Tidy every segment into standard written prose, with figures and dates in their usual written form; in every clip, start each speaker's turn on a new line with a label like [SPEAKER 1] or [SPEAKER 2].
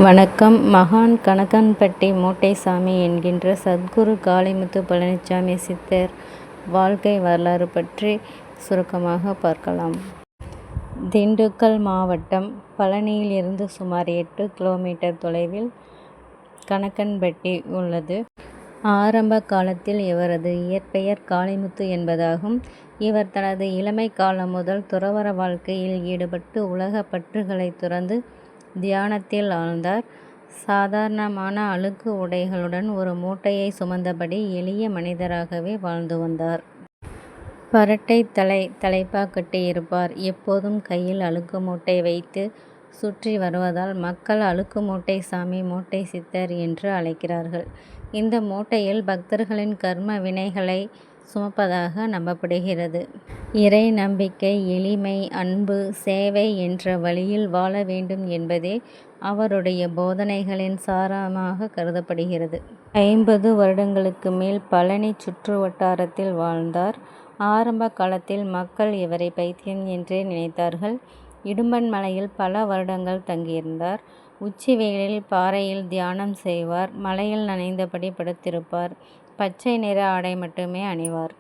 [SPEAKER 1] வணக்கம். மகான் கணக்கன்பட்டி மூட்டைசாமி என்கின்ற சத்குரு காளிமுத்து பழனிசாமி சித்தர் வாழ்க்கை வரலாறு பற்றி சுருக்கமாக பார்க்கலாம். திண்டுக்கல் மாவட்டம் பழனியிலிருந்து சுமார் 8 கிலோமீட்டர் தொலைவில் கணக்கன்பட்டி உள்ளது. ஆரம்ப காலத்தில் இவரது இயற்பெயர் காளிமுத்து என்பதாகும். இவர் தனது இளமை காலம் முதல் துறவற வாழ்க்கையில் ஈடுபட்டு உலக பற்றுகளை துறந்து தியானத்தில் ஆழ்ந்தார். சாதாரணமான அழுக்கு உடைகளுடன் ஒரு மூட்டையை சுமந்தபடி எளிய மனிதராகவே வாழ்ந்து வந்தார். பரட்டை தலைப்பா கட்டியிருப்பார். எப்போதும் கையில் அழுக்கு மூட்டை வைத்து சுற்றி வருவதால் மக்கள் அழுக்கு மூட்டை சாமி, மூட்டை சித்தர் என்று அழைக்கிறார்கள். இந்த மூட்டையில் பக்தர்களின் கர்ம வினைகளை சுமப்பதாக நம்பப்படுகிறது. இறை நம்பிக்கை, எளிமை, அன்பு, சேவை என்ற வழியில் வாழ வேண்டும் என்பதே அவருடைய போதனைகளின் சாரமாக கருதப்படுகிறது. 50 வருடங்களுக்கு மேல் பழனி சுற்று வட்டாரத்தில் வாழ்ந்தார். ஆரம்ப காலத்தில் மக்கள் இவரை பைத்தியம் என்றே நினைத்தார்கள். இடும்பன்மலையில் பல வருடங்கள் தங்கியிருந்தார். உச்சி வெயிலில் பாறையில் தியானம் செய்வார். மலையில் நனைந்தபடி படுத்திருப்பார். பச்சை நிற ஆடை மட்டுமே அணிவார்.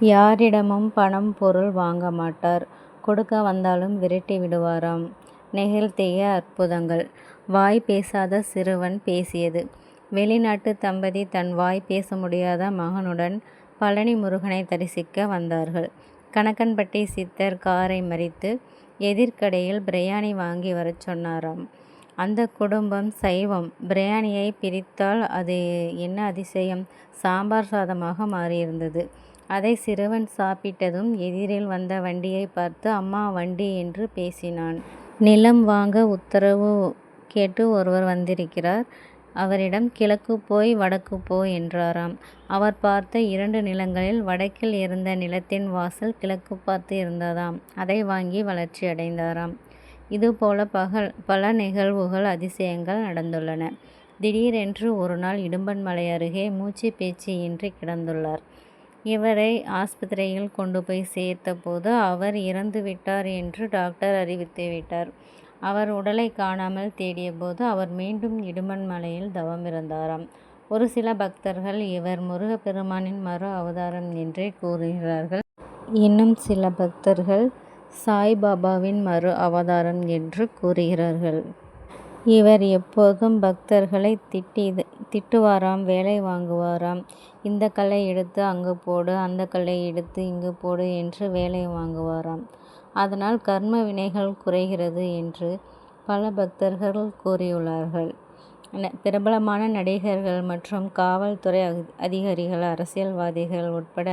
[SPEAKER 1] யாரிடமும் பணம் பொருள் வாங்க மாட்டார். கொடுக்க வந்தாலும் விரட்டி விடுவாராம். நிகழ்த்திய அற்புதங்கள். வாய் பேசாத சிறுவன் பேசியது. வெளிநாட்டு தம்பதி தன் வாய் பேச முடியாத மகனுடன் பழனி முருகனை தரிசிக்க வந்தார்கள். கணக்கன்பட்டி சித்தர் காரை மறித்து எதிர்க்கடையில் பிரியாணி வாங்கி வரச் சொன்னாராம். அந்த குடும்பம் சைவம். பிரியாணியை பிரித்தால் அது என்ன அதிசயம், சாம்பார் சாதமாக மாறியிருந்தது. அதை சிறுவன் சாப்பிட்டதும் எதிரில் வந்த வண்டியை பார்த்து அம்மா வண்டி என்று பேசினான். நிலம் வாங்க உத்தரவு கேட்டு ஒருவர் வந்திருக்கிறார். அவரிடம் கிழக்கு போய் வடக்கு போ என்றாராம். அவர் பார்த்த 2 நிலங்களில் வடக்கில் இருந்த நிலத்தின் வாசல் கிழக்கு பார்த்து இருந்ததாம். அதை வாங்கி வளர்ச்சி அடைந்தாராம். இதுபோல பல நிகழ்வுகள், அதிசயங்கள் நடந்துள்ளன. திடீரென்று ஒரு நாள் இடும்பன்மலை அருகே மூச்சு பேச்சு இன்றி கிடந்துள்ளார். இவரை ஆஸ்பத்திரியில் கொண்டு போய் சேர்த்த போது அவர் இறந்து விட்டார் என்று டாக்டர் அறிவித்து விட்டார். அவர் உடலை காணாமல் தேடிய போது அவர் மீண்டும் இடும்பன்மலையில் தவம் இருந்தாராம். ஒரு சில பக்தர்கள் இவர் முருகப்பெருமானின் மறு அவதாரம் என்றே கூறுகிறார்கள். இன்னும் சில பக்தர்கள் சாய்பாபாவின் மறு அவதாரம் என்று கூறுகிறார்கள். இவர் எப்போதும் பக்தர்களை திட்டுவாராம், வேலை வாங்குவாராம். இந்த கல்லை எடுத்து அங்கு போடு, அந்த கல்லை எடுத்து இங்கு போடு என்று வேலை வாங்குவாராம். அதனால் கர்ம வினைகள் குறைகிறது என்று பல பக்தர்கள் கூறியுள்ளார்கள். பிரபலமான நடிகர்கள் மற்றும் காவல்துறை அதிகாரிகள், அரசியல்வாதிகள் உட்பட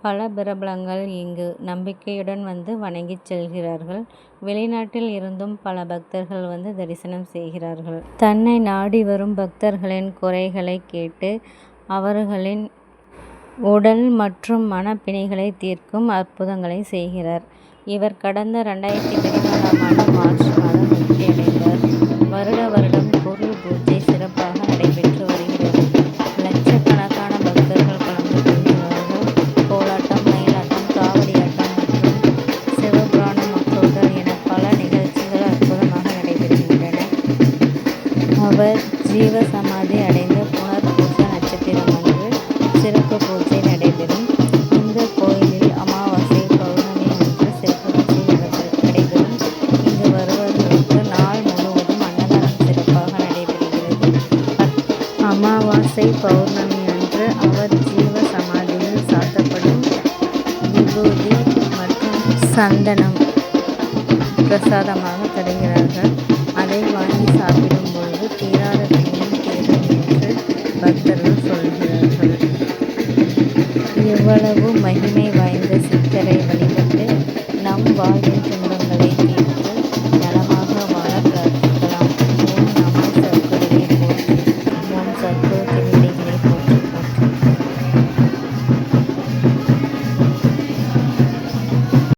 [SPEAKER 1] பல பிரபலங்கள் இங்கு நம்பிக்கையுடன் வந்து வணங்கி செல்கிறார்கள். வெளிநாட்டில் இருந்தும் பல பக்தர்கள் வந்து தரிசனம் செய்கிறார்கள். தன்னை நாடி வரும் பக்தர்களின் குறைகளை கேட்டு அவர்களின் உடல் மற்றும் மனப்பிணிகளை தீர்க்கும் அற்புதங்களை செய்கிறார். இவர் கடந்த 2014ஆம் ஆண்டு மார்ச் மாதம் முக்தியடைந்தார். வருடம் குரு பூஜை சிறப்பாக நடைபெற்று வருகிறது. லட்சக்கணக்கான பக்தர்கள் கலந்து கொள்கிறார்கள். கோலாட்டம், மயிலாட்டம், காவடியாட்டம் மற்றும் சிவபுராணம், மக்களுடன் என பல நிகழ்ச்சிகள் அற்புதமாக நடைபெறுகின்றன. அவர் ஜீவசமாதி அடைந்த புனர்பூச நட்சத்திரம் அன்று சிறப்பு பூஜை நடைபெறும். இந்த கோயிலில் அமாவாசை, பௌர்ணமி அன்று சிறப்பு பூஜை நடைபெறும். இங்கு வருபவர்களுக்கு நாள் முழுவதும் அன்னதானம் சிறப்பாக நடைபெறுகிறது. அமாவாசை, பௌர்ணமி அன்று அவர் ஜீவ சமாதியில் சாத்தப்படும் விபூதி மற்றும் சந்தனம் பிரசாதமாக தருகிறார்கள். அதை வாங்கி சாப்பிடும் பொழுது தீராத பிணியும் தீரும் என்று பக்தர்கள் சொல்கிறார்கள். இவ்வளவு மகிமை வாய்ந்த சித்தரை வழிபட்டு நம் வாழ்வின்